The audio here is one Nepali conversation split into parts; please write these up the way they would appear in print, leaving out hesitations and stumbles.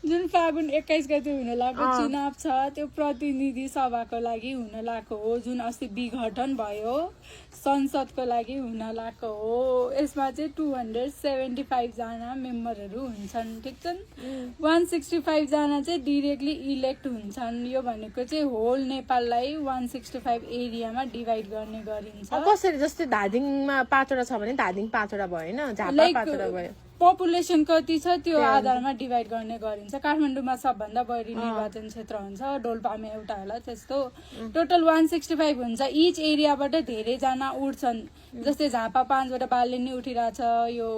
जुन फागुन 21 गते हुन लागेको चुनाव छ त्यो प्रतिनिधि सभाको लागि हुन लागेको हो, जुन अस्ति विघटन भयो संसदको लागि हुन लागेको हो। यसमा चाहिँ 275 जना मेम्बरहरू हुन्छन्, ठिक छ। 165 जना चाहिँ डाइरेक्टली इलेक्ट हुन्छन्। यो भनेको चाहिँ होल नेपाललाई 165 एरियामा डिभाइड गर्ने गरिन्छ। कसरी जस्तै धादिङमा 5 वटा छ भने धादिङ 5 वटा भयो हैन, झापा 5 वटा भयो। पपुलेसन कति छ त्यो आधारमा डिभाइड गर्ने गरिन्छ। काठमाडौँमा सबभन्दा बढी निर्वाचन क्षेत्र हुन्छ, डोल्पामा एउटा होला त्यस्तो। टोटल 165 हुन्छ। इच एरियाबाट धेरै जना उठ्छन्। जस्तै झापा 5 वटा बालले नि उठिरहेछ, यो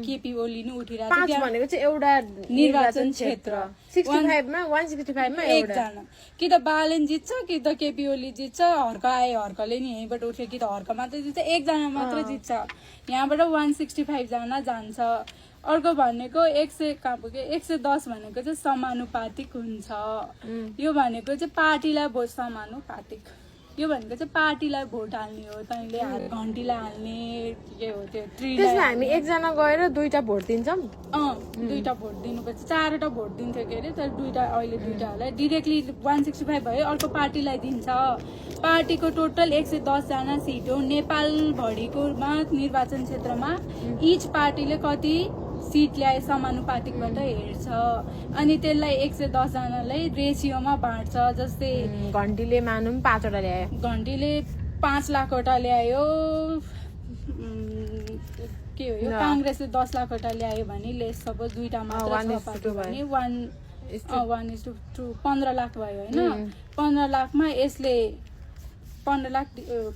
केपी ओली नि उठिरहेछ। 5 भनेको चाहिँ एउटा निर्वाचन क्षेत्र। 65 मा 165 मा एक जना कि त बालेन जित्छ कि त केपी ओली जित्छ। हर्क आए हर्कले नि यहीँबाट उठ्यो कि त हर्क मात्रै जित्छ, एक जना मात्र जित्छ। यहाँबाट 165 जना जान्छ। अर्को भनेको 110 भनेको चाहिँ समानुपातिक हुन्छ। यो भनेको चाहिँ पार्टीलाई भोट समानुपातिक, यो भनेको चाहिँ पार्टीलाई भोट हाल्ने हो। तैँले घन्टीलाई हाल्ने के हो त्यो त्यसमा हामी एकजना गएर दुईटा भोट दिन्छौँ। दुईटा भोट दिनुपर्छ। 4 वटा भोट दिन्थ्यो के अरे, तर अहिले दुईटा होला। डिरेक्टली 165 भयो, अर्को पार्टीलाई दिन्छ। पार्टीको टोटल 110 जना सिट हो। नेपालभरिकोमा निर्वाचन क्षेत्रमा इच पार्टीले कति सिट ल्याए समानुपातिकबाट हेर्छ अनि त्यसलाई 110 जनालाई रेसियोमा बाँड्छ। जस्तै घन्टीले मानौँ 5 वटा ल्यायो, घन्टीले 5 लाख वटा ल्यायो, के हो यो कांग्रेसले 10 लाख वटा ल्यायो भने लेस सपोज दुईटा मात्र छ पार्टी भने 1:2 15 लाख भयो हैन। 15 लाखमा यसले 15 लाख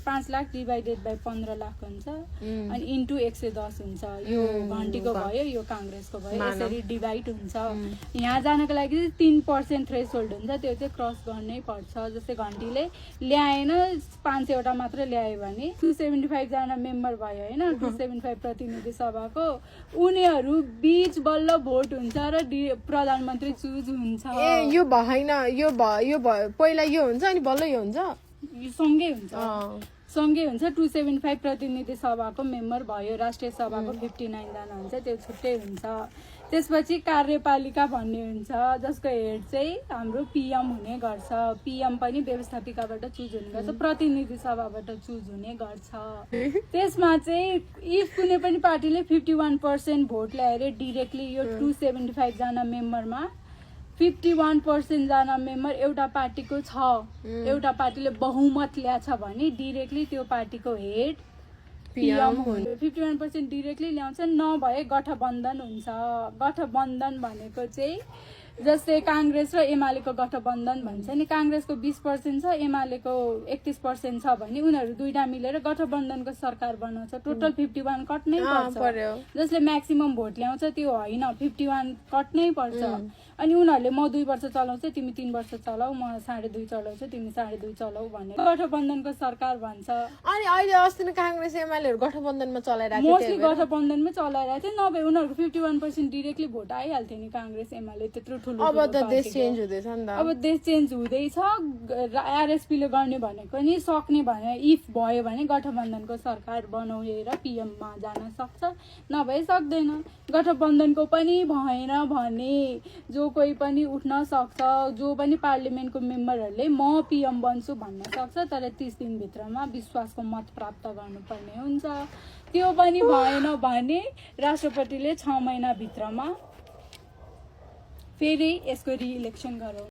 5 लाख डिभाइडेड बाइ 15 लाख हुन्छ अनि इन्टु 110 हुन्छ। यो घन्टीको भयो, यो कांग्रेसको भयो, यसरी डिभाइड हुन्छ। यहाँ जानको लागि 3% थ्रेसहोल्ड हुन्छ, त्यो चाहिँ क्रस गर्नै पर्छ। जस्तै घन्टीले ल्याएन 500 वटा मात्र ल्यायो भने 275 जना मेम्बर भयो हैन, 275 प्रतिनिधि सभाको उनीहरू बीच बल्ल भोट हुन्छ र प्रधानमन्त्री चुज हुन्छ। ए यो भएन, यो पहिला यो हुन्छ अनि बल्ल यो हुन्छ, सँगै हुन्छ। 275 प्रतिनिधि सभाको मेम्बर भयो। राष्ट्रिय सभाको 59 जना हुन्छ, त्यो छुट्टै हुन्छ। त्यसपछि कार्यपालिका भन्ने हुन्छ, जसको हेड चाहिँ हाम्रो पीएम हुने गर्छ। पीएम पनि व्यवस्थापिकाबाट चुज हुने गर्छ, प्रतिनिधि सभाबाट चुज हुने गर्छ। त्यसमा चाहिँ इफ कुनै पनि पार्टीले 51% भोट ल्याएर डिरेक्टली यो 275 जना मेम्बरमा 51% जना मेम्बर एउटा पार्टीको छ, एउटा पार्टीले बहुमत ल्याछ भने डिरेक्टली त्यो पार्टीको हेड पीएम हुन्छ। 51% डिरेक्टली ल्याउँछ, नभए गठबन्धन हुन्छ। गठबन्धन भनेको चाहिँ जस्तै कांग्रेस र एमालेको गठबन्धन भन्छ नि, कांग्रेसको 20% छ, एमालेको 31% छ भने उनीहरू दुईटा मिलेर गठबन्धनको सरकार बनाउँछ। टोटल 51 कट्नै पर्छ। जसले म्याक्सिमम भोट ल्याउँछ त्यो होइन, 51 कट्नै पर्छ। अनि उनीहरूले म 2 वर्ष चलाउँछु, तिमी 3 वर्ष चलाऊ, म 2.5 चलाउँछु, तिमी 2.5 चलाऊ भनेर गठबन्धनको सरकार भन्छ। अनि अहिले अस्ति नै कांग्रेस एमालेहरु गठबन्धनमा चलाइरहेको थियो, मोस्टली गठबन्धनमै चलाइरहेको थियो। नभए उनीहरूको 51% डिरेक्टली भोट आइहाल्थ्यो नि कांग्रेस एमाले त्यत्रो ठुलो। अब त देश चेन्ज हुँदैछ नि त, अब देश चेन्ज हुँदैछ। आरएसपीले गर्ने भनेको नि सक्ने भने इफ भयो भने गठबन्धनको सरकार बनाएर पीएममा जान सक्छ, नभए सक्दैन। गठबन्धनको पनि भएन भने जो कोही पनि उठ्न सक्छ, जो पनि पार्लिमेन्टको मेम्बरहरूले म पीएम बन्छु भन्न सक्छ, तर 30 दिनभित्रमा विश्वासको मत प्राप्त गर्नुपर्ने हुन्छ। त्यो पनि भएन भने राष्ट्रपतिले 6 महिनाभित्रमा फेरि यसको रिइलेक्सन गराउँछ।